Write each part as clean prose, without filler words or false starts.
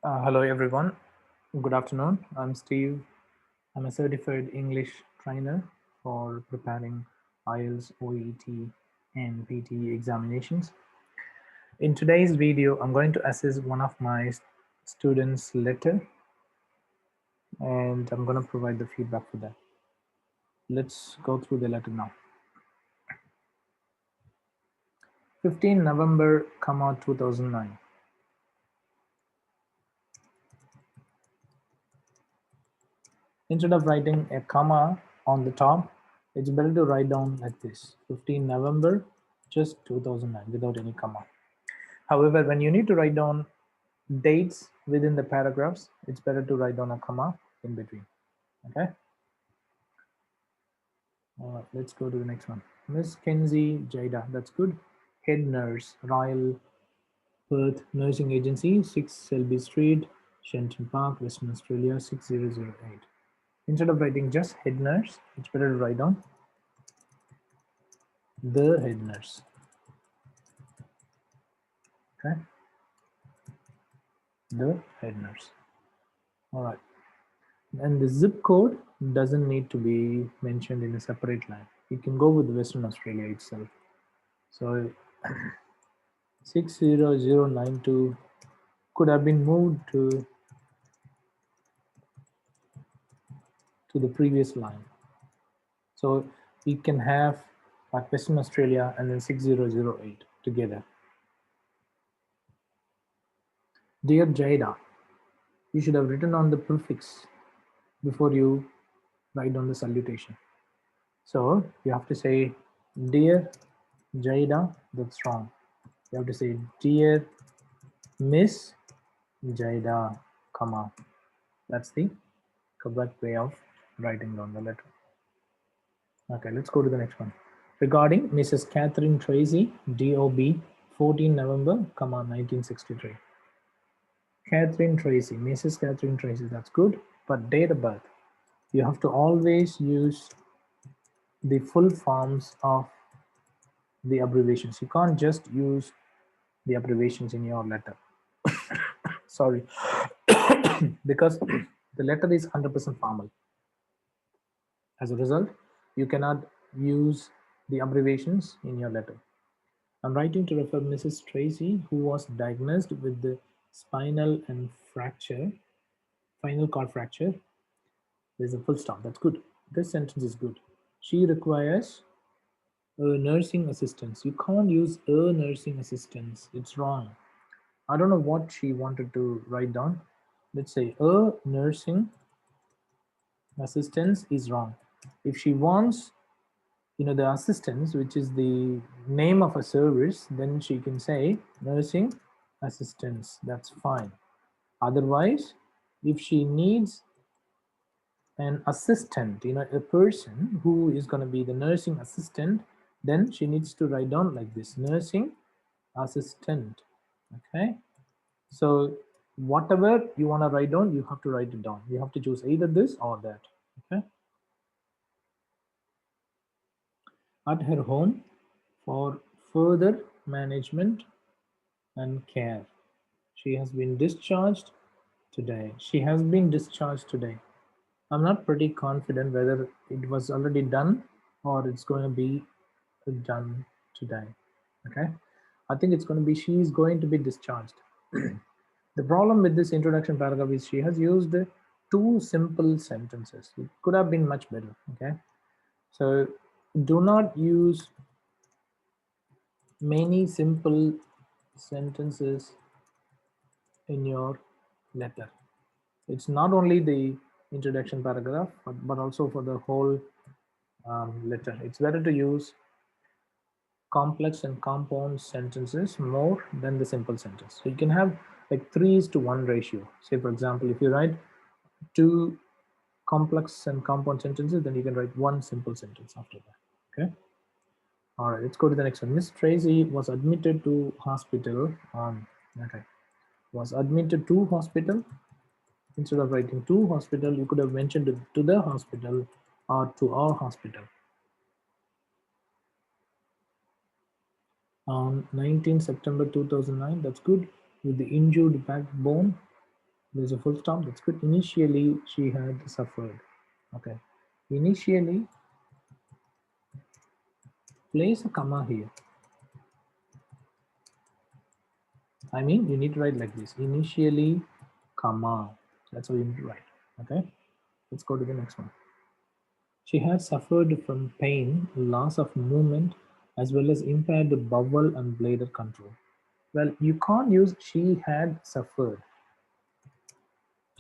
Hello everyone. Good afternoon. I'm Steve. I'm a certified English trainer for preparing IELTS, OET, and PT examinations. In today's video, I'm going to assess one of my students' letter and I'm going to provide the feedback for that. Let's go through the letter now. 15 November, 2009. Instead of writing a comma on the top, it's better to write down like this: 15 November, just 2009 without any comma. However, when you need to write down dates within the paragraphs, it's better to write down a comma in between. Okay. All right, let's go to the next one. Miss Kenzie Jada, that's good. Head nurse, Royal Perth Nursing Agency, 6 Selby Street, Shenton Park, Western Australia, 6008. Instead of writing just head nurse, it's better to write down the head nurse. Okay, the head nurse. All right, and the zip code doesn't need to be mentioned in a separate line. You can go with Western Australia itself. So 60092 could have been moved to the previous line. So we can have like Western Australia and then 6008 together. Dear Jada, you should have written on the prefix before you write down the salutation. So you have to say Dear Jada, that's wrong. You have to say Dear Miss Jada, comma. That's the correct way of writing down the letter. Okay, let's go to the next one. Regarding Mrs. Catherine Tracy, DOB, 14 November, 1963. Catherine Tracy, Mrs. Catherine Tracy, that's good. But date of birth, you have to always use the full forms of the abbreviations. You can't just use the abbreviations in your letter. Sorry, because the letter is 100% formal. As a result, you cannot use the abbreviations in your letter. I'm writing to refer Mrs. Tracy, who was diagnosed with the spinal cord fracture. There's a full stop. That's good. This sentence is good. She requires a nursing assistance. You can't use a nursing assistance. It's wrong. I don't know what she wanted to write down. Let's say a nursing assistance is wrong. If she wants, the assistance, which is the name of a service, then she can say nursing assistance. That's fine. Otherwise, if she needs an assistant, a person who is going to be the nursing assistant, then she needs to write down like this: nursing assistant. Okay, so whatever you want to write down, you have to write it down. You have to choose either this or that. Okay. At her home for further management and care. She has been discharged today. She has been discharged today. I'm not pretty confident whether it was already done or it's going to be done today. Okay. I think it's going to be she's going to be discharged. The problem with this introduction paragraph is she has used two simple sentences. It could have been much better. Okay. So do not use many simple sentences in your letter. It's not only the introduction paragraph, but also for the whole letter. It's better to use complex and compound sentences more than the simple sentence. So you can have like 3:1 ratio. Say, for example, if you write two complex and compound sentences, then you can write one simple sentence after that. Okay. All right, let's go to the next one. Miss Tracy was admitted to hospital on, okay, was admitted to hospital. Instead of writing to hospital, you could have mentioned to the hospital or to our hospital. On 19 September 2009, that's good, with the injured backbone. There's a full stop. That's good. Initially, she had suffered. Okay. Initially, place a comma here. I mean, you need to write like this. Initially, comma. That's how you need to write. Okay. Let's go to the next one. She had suffered from pain, loss of movement, as well as impaired bowel and bladder control. Well, you can't use she had suffered.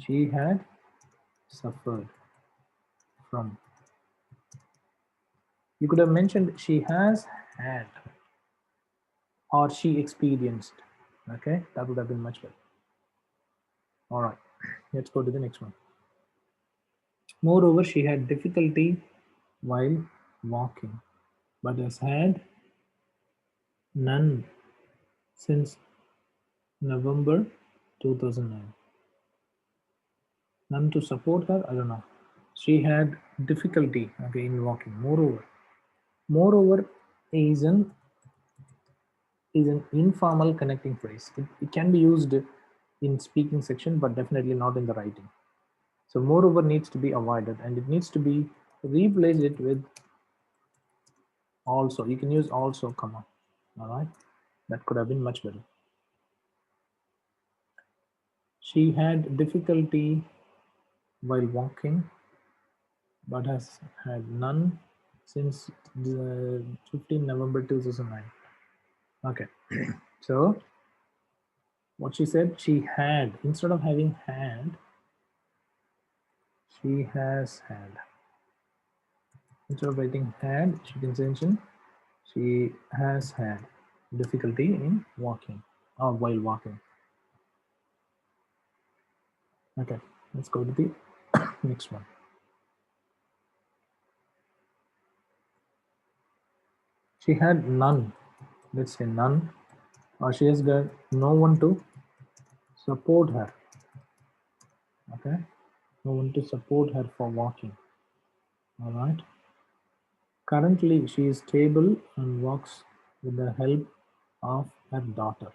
She had suffered from. You could have mentioned she has had or she experienced. Okay, that would have been much better. All right, let's go to the next one. Moreover, she had difficulty while walking, but has had none since November 2009. None to support her, I don't know. She had difficulty, okay, in walking. Moreover is an informal connecting phrase. It can be used in speaking section, but definitely not in the writing. So moreover needs to be avoided, and it needs to be replace it with also. You can use also, comma. All right, that could have been much better. She had difficulty while walking, but has had none since the 15 November 2009. Okay, so what she said, she had, instead of having had, she has had. Instead of writing had, she can mention she has had difficulty in walking or while walking. Okay, let's go to the next one. She had none. Let's say none, or she has got no one to support her. Okay, no one to support her for walking. All right. Currently, she is stable and walks with the help of her daughter.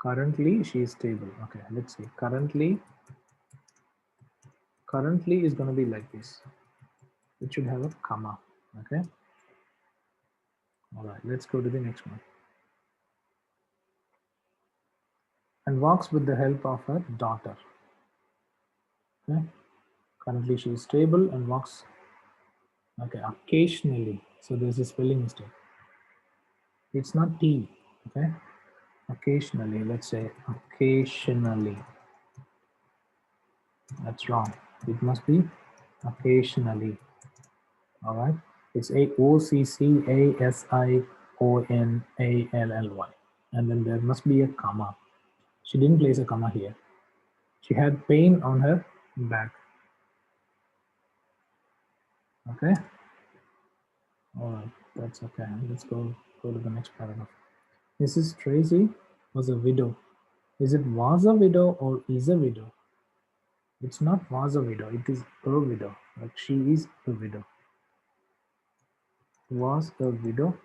Currently, she is stable. Okay, let's see. Currently is going to be like this. It should have a comma. Okay. All right, let's go to the next one. And walks with the help of her daughter. Okay. Currently, she is stable and walks. Okay, occasionally. So there's a spelling mistake. It's not T. Okay. Occasionally. Let's say occasionally. That's wrong. It must be occasionally. All right. It's OCCASIONALLY. And then there must be a comma. She didn't place a comma here. She had pain on her back. Okay. All right. That's okay. Let's go to the next paragraph. Mrs. Tracy was a widow. Is it was a widow or is a widow? It's not was a widow. It is a widow. Like she is a widow. Was a widow.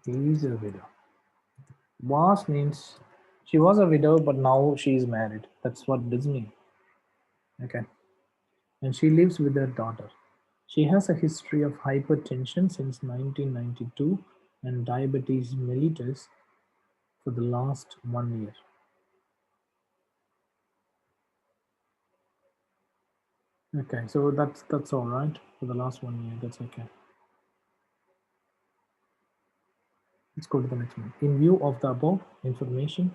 Is a widow. Was means she was a widow, but now she is married. That's what this means. Okay. And she lives with her daughter. She has a history of hypertension since 1992 and diabetes mellitus for the last 1 year. Okay, so that's all right for the last 1 year. That's okay. Let's go to the next one. In view of the above information,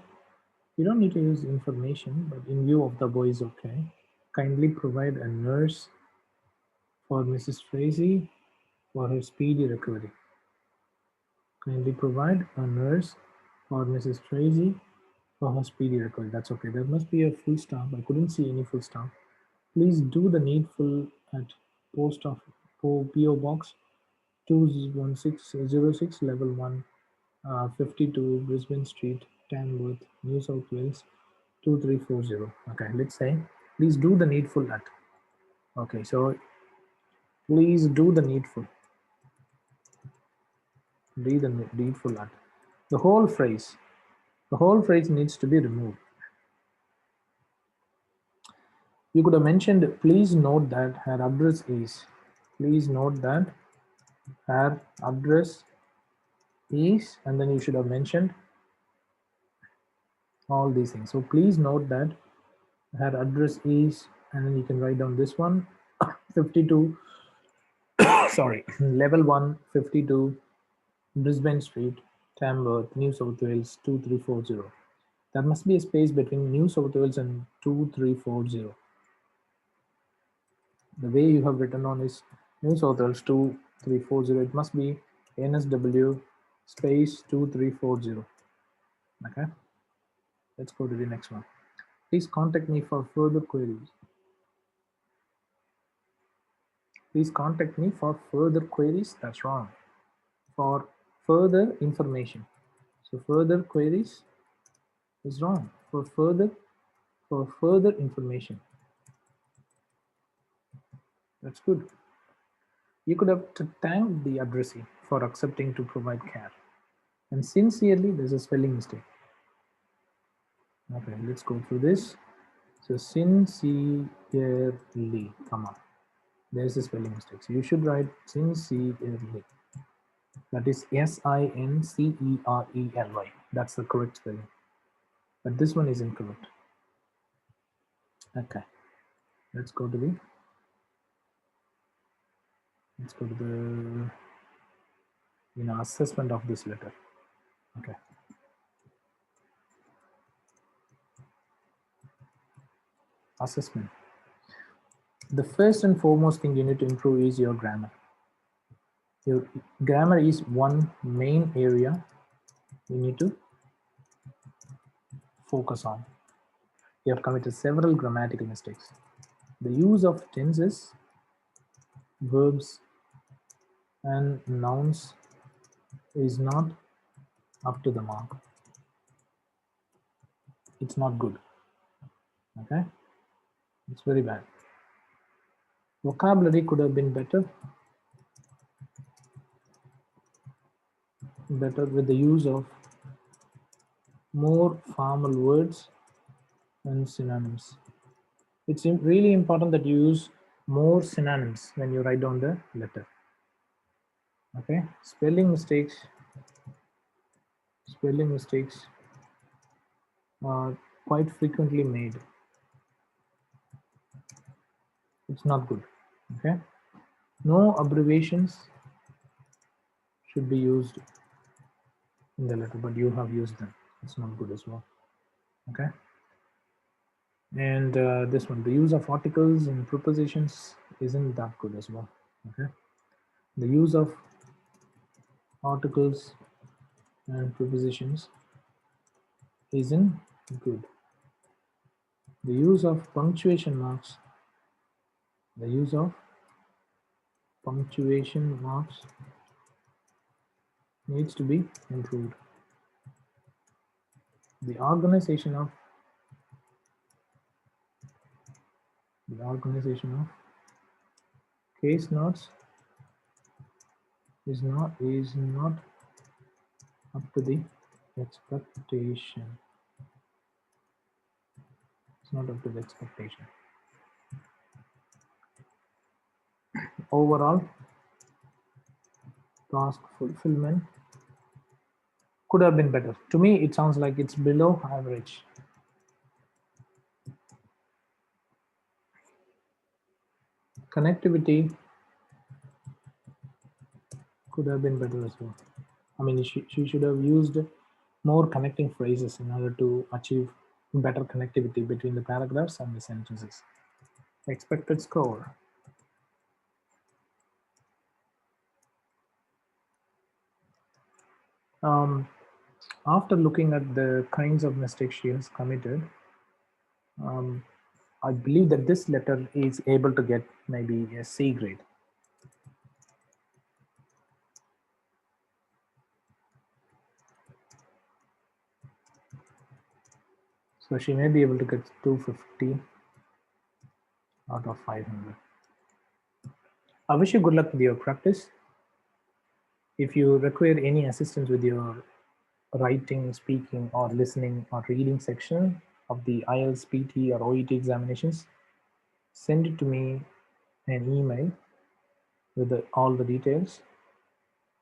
you don't need to use information, but in view of the above is okay. Kindly provide a nurse for Mrs. Tracy for her speedy recovery. Kindly provide a nurse for Mrs. Tracy for her speedy recovery. That's okay. There must be a full stop. I couldn't see any full stop. Please do the needful at post of PO Box 21606 level 1 52 Brisbane Street, Tamworth, New South Wales 2340. Okay, let's say please do the needful at. Okay, so please do the needful. Do the needful at. The whole phrase. The whole phrase needs to be removed. You could have mentioned, please note that her address is. Please note that her address is, and then you should have mentioned all these things. So please note that her address is, and then you can write down this one, 52, sorry, level 1, 52, Brisbane Street, Tamworth, New South Wales 2340. There must be a space between New South Wales and 2340. The way you have written on is New South Wales 2340. It must be NSW space 2340. Okay, let's go to the next one. Please contact me for further queries. Please contact me for further queries. That's wrong. For further information. So further queries is wrong. For further information. That's good. You could have thanked the addressee for accepting to provide care. And sincerely, there's a spelling mistake. Okay, let's go through this. So sincerely, come on. There's a spelling mistake. So you should write sincerely. That is Sincerely. That's the correct spelling. But this one is incorrect. Okay. Let's go to the assessment of this letter. Okay. Assessment. The first and foremost thing you need to improve is your grammar. Your grammar is one main area you need to focus on. You have committed several grammatical mistakes. The use of tenses, verbs, and nouns is not up to the mark. It's not good. Okay? It's very bad. Vocabulary could have been better with the use of more formal words and synonyms. It's really important that you use more synonyms when you write down the letter. Okay, spelling mistakes are quite frequently made. It's not good. Okay, no abbreviations should be used in the letter, but you have used them. It's not good as well. Okay, and this one, the use of articles and prepositions isn't that good as well. Okay, the use of articles and prepositions isn't good. The use of punctuation marks needs to be improved. The organization of case notes is not up to the expectation. It's not up to the expectation. Overall task fulfillment could have been better. To me, it sounds like it's below average. Connectivity could have been better as well. I mean, she should have used more connecting phrases in order to achieve better connectivity between the paragraphs and the sentences. Expected score. After looking at the kinds of mistakes she has committed, I believe that this letter is able to get maybe a C grade. So she may be able to get 250 out of 500. I wish you good luck with your practice. If you require any assistance with your writing, speaking, or listening or reading section of the IELTS, PT, or OET examinations, send it to me an email with all the details.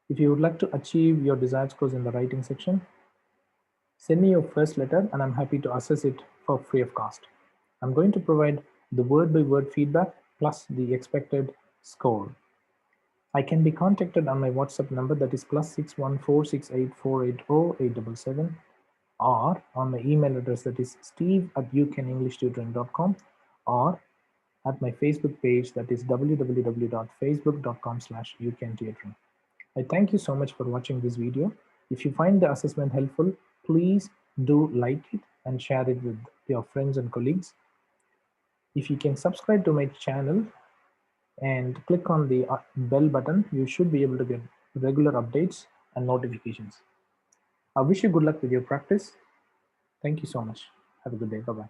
If you would like to achieve your desired scores in the writing section, send me your first letter and I'm happy to assess it for free of cost. I'm going to provide the word by word feedback plus the expected score. I can be contacted on my WhatsApp number, that is +614684808777, or on my email address, that is steve@ucanenglishtutoring.com, or at my Facebook page, that is www.facebook.com/ucantutoring. I thank you so much for watching this video. If you find the assessment helpful, please do like it and share it with your friends and colleagues. If you can subscribe to my channel and click on the bell button, you should be able to get regular updates and notifications. I wish you good luck with your practice. Thank you so much. Have a good day. Bye-bye.